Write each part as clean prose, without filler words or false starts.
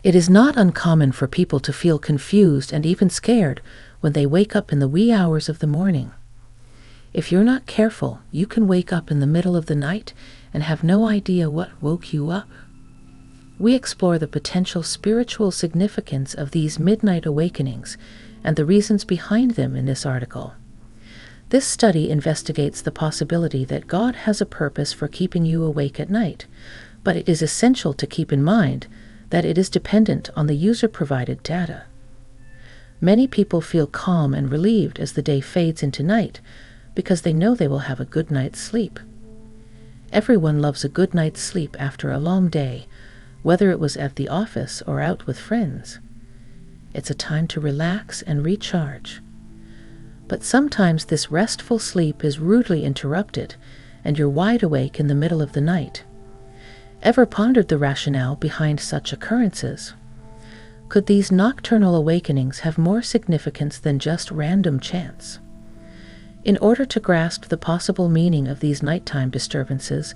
It is not uncommon for people to feel confused and even scared when they wake up in the wee hours of the morning. If you're not careful, you can wake up in the middle of the night and have no idea what woke you up. We explore the potential spiritual significance of these midnight awakenings and the reasons behind them in this article. This study investigates the possibility that God has a purpose for keeping you awake at night, but it is essential to keep in mind that it is dependent on the user-provided data. Many people feel calm and relieved as the day fades into night because they know they will have a good night's sleep. Everyone loves a good night's sleep after a long day, whether it was at the office or out with friends. It's a time to relax and recharge. But sometimes this restful sleep is rudely interrupted, and you're wide awake in the middle of the night. Ever pondered the rationale behind such occurrences? Could these nocturnal awakenings have more significance than just random chance? In order to grasp the possible meaning of these nighttime disturbances,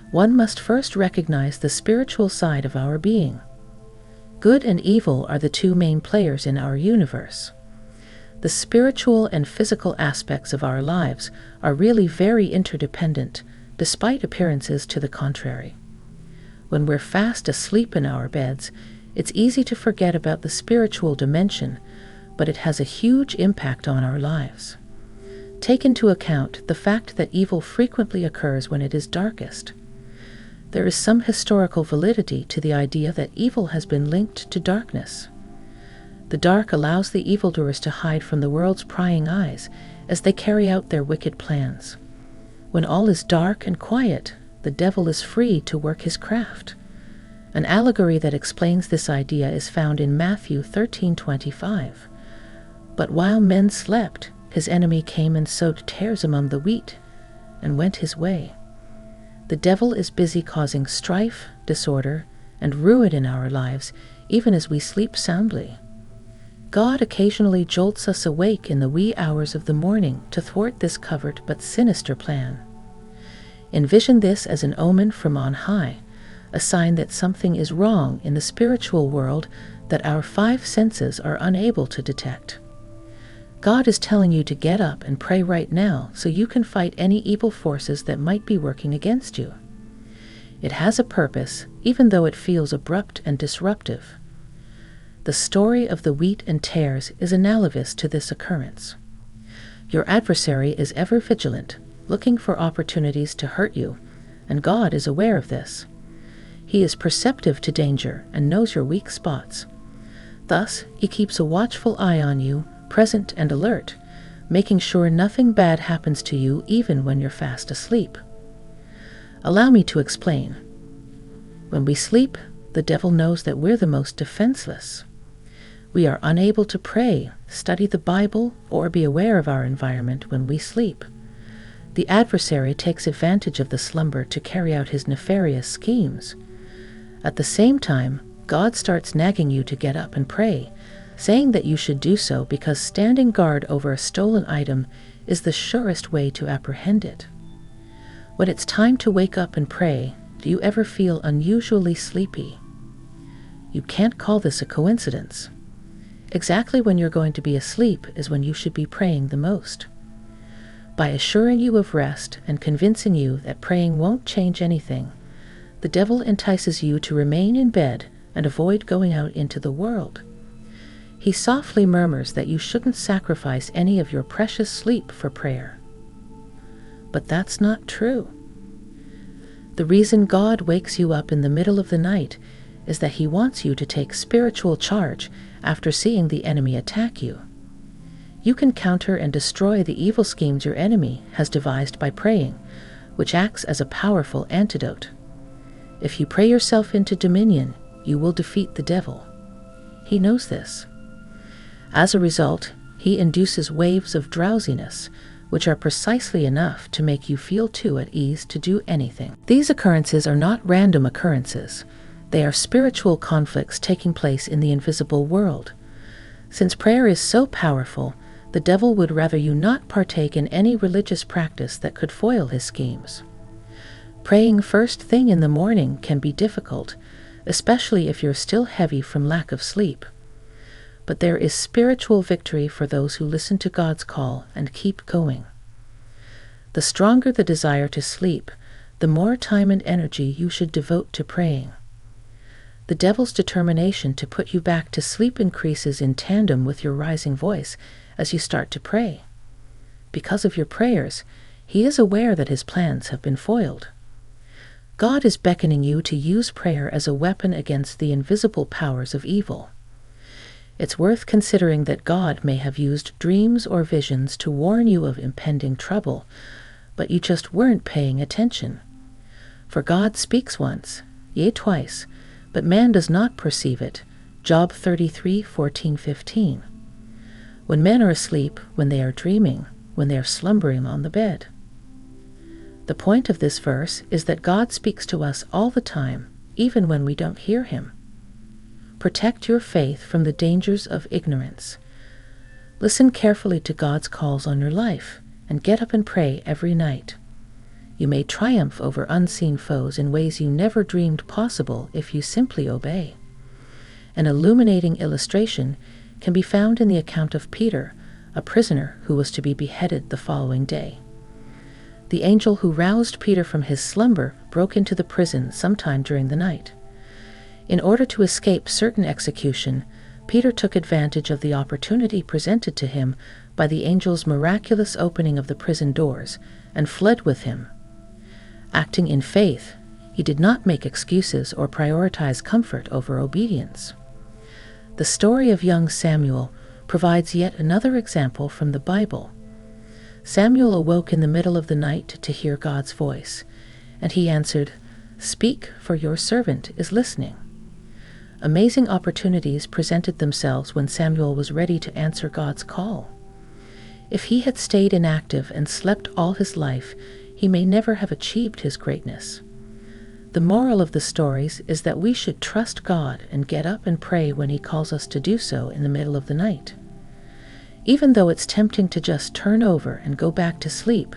one must first recognize the spiritual side of our being. Good and evil are the two main players in our universe. The spiritual and physical aspects of our lives are really very interdependent, despite appearances to the contrary. When we're fast asleep in our beds, it's easy to forget about the spiritual dimension, but it has a huge impact on our lives. Take into account the fact that evil frequently occurs when it is darkest. There is some historical validity to the idea that evil has been linked to darkness. The dark allows the evildoers to hide from the world's prying eyes as they carry out their wicked plans. When all is dark and quiet, the devil is free to work his craft. An allegory that explains this idea is found in Matthew 13:25. But while men slept, his enemy came and sowed tares among the wheat, and went his way. The devil is busy causing strife, disorder, and ruin in our lives, even as we sleep soundly. God occasionally jolts us awake in the wee hours of the morning to thwart this covert but sinister plan. Envision this as an omen from on high, a sign that something is wrong in the spiritual world that our five senses are unable to detect. God is telling you to get up and pray right now so you can fight any evil forces that might be working against you. It has a purpose, even though it feels abrupt and disruptive. The story of the wheat and tares is analogous to this occurrence. Your adversary is ever vigilant, looking for opportunities to hurt you, and God is aware of this. He is perceptive to danger and knows your weak spots. Thus, he keeps a watchful eye on you, present and alert, making sure nothing bad happens to you even when you're fast asleep. Allow me to explain. When we sleep, the devil knows that we're the most defenseless. We are unable to pray, study the Bible, or be aware of our environment when we sleep. The adversary takes advantage of the slumber to carry out his nefarious schemes. At the same time, God starts nagging you to get up and pray, saying that you should do so because standing guard over a stolen item is the surest way to apprehend it. When it's time to wake up and pray, do you ever feel unusually sleepy? You can't call this a coincidence. Exactly when you're going to be asleep is when you should be praying the most. By assuring you of rest and convincing you that praying won't change anything, the devil entices you to remain in bed and avoid going out into the world. He softly murmurs that you shouldn't sacrifice any of your precious sleep for prayer. But that's not true. The reason God wakes you up in the middle of the night is that he wants you to take spiritual charge after seeing the enemy attack you. You can counter and destroy the evil schemes your enemy has devised by praying, which acts as a powerful antidote. If you pray yourself into dominion, you will defeat the devil. He knows this. As a result, he induces waves of drowsiness, which are precisely enough to make you feel too at ease to do anything. These occurrences are not random occurrences. They are spiritual conflicts taking place in the invisible world. Since prayer is so powerful, the devil would rather you not partake in any religious practice that could foil his schemes. Praying first thing in the morning can be difficult, especially if you're still heavy from lack of sleep. But there is spiritual victory for those who listen to God's call and keep going. The stronger the desire to sleep, the more time and energy you should devote to praying. The devil's determination to put you back to sleep increases in tandem with your rising voice as you start to pray. Because of your prayers, he is aware that his plans have been foiled. God is beckoning you to use prayer as a weapon against the invisible powers of evil. It's worth considering that God may have used dreams or visions to warn you of impending trouble, but you just weren't paying attention. For God speaks once, yea twice, but man does not perceive it. Job 33:14-15. When men are asleep, when they are dreaming, when they are slumbering on the bed. The point of this verse is that God speaks to us all the time, even when we don't hear him. Protect your faith from the dangers of ignorance. Listen carefully to God's calls on your life, and get up and pray every night. You may triumph over unseen foes in ways you never dreamed possible if you simply obey. An illuminating illustration can be found in the account of Peter, a prisoner who was to be beheaded the following day. The angel who roused Peter from his slumber broke into the prison sometime during the night. In order to escape certain execution, Peter took advantage of the opportunity presented to him by the angel's miraculous opening of the prison doors and fled with him. Acting in faith, he did not make excuses or prioritize comfort over obedience. The story of young Samuel provides yet another example from the Bible. Samuel awoke in the middle of the night to hear God's voice, and he answered, "Speak, for your servant is listening." Amazing opportunities presented themselves when Samuel was ready to answer God's call. If he had stayed inactive and slept all his life, he may never have achieved his greatness. The moral of the stories is that we should trust God and get up and pray when he calls us to do so in the middle of the night. Even though it's tempting to just turn over and go back to sleep,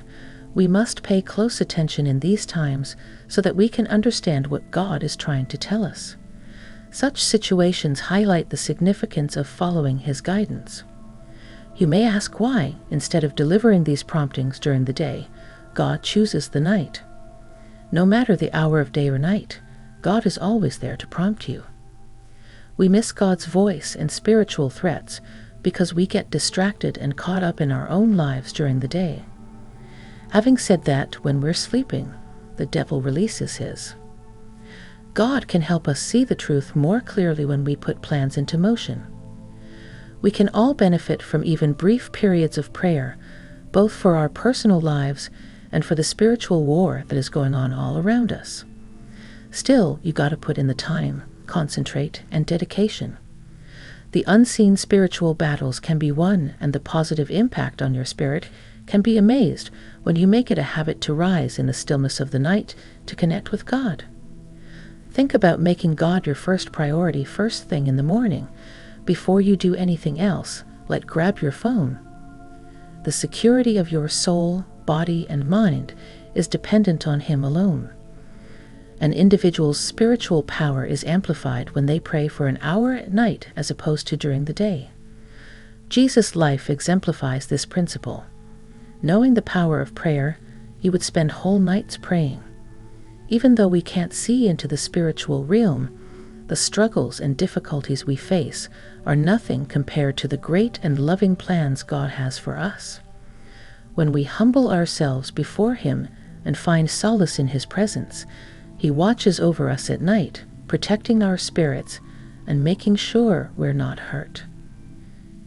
we must pay close attention in these times so that we can understand what God is trying to tell us. Such situations highlight the significance of following his guidance. You may ask why, instead of delivering these promptings during the day, God chooses the night. No matter the hour of day or night, God is always there to prompt you. We miss God's voice and spiritual threats because we get distracted and caught up in our own lives during the day. Having said that, when we're sleeping, the devil releases his. God can help us see the truth more clearly when we put plans into motion. We can all benefit from even brief periods of prayer, both for our personal lives and for the spiritual war that is going on all around us. Still, you got to put in the time, concentrate, and dedication. The unseen spiritual battles can be won, and the positive impact on your spirit can be amazed when you make it a habit to rise in the stillness of the night to connect with God. Think about making God your first priority first thing in the morning, before you do anything else, like grab your phone. The security of your soul, body, and mind is dependent on him alone. An individual's spiritual power is amplified when they pray for an hour at night as opposed to during the day. Jesus' life exemplifies this principle. Knowing the power of prayer, he would spend whole nights praying. Even though we can't see into the spiritual realm, the struggles and difficulties we face are nothing compared to the great and loving plans God has for us. When we humble ourselves before him and find solace in his presence, he watches over us at night, protecting our spirits and making sure we're not hurt.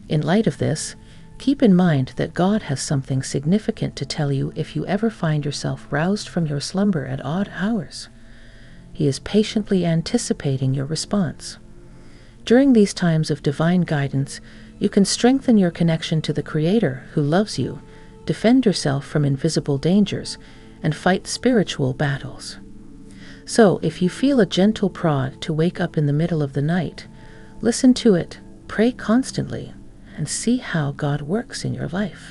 In light of this, keep in mind that God has something significant to tell you if you ever find yourself roused from your slumber at odd hours. He is patiently anticipating your response. During these times of divine guidance, you can strengthen your connection to the Creator who loves you, defend yourself from invisible dangers, and fight spiritual battles. So, if you feel a gentle prod to wake up in the middle of the night, listen to it, pray constantly, and see how God works in your life.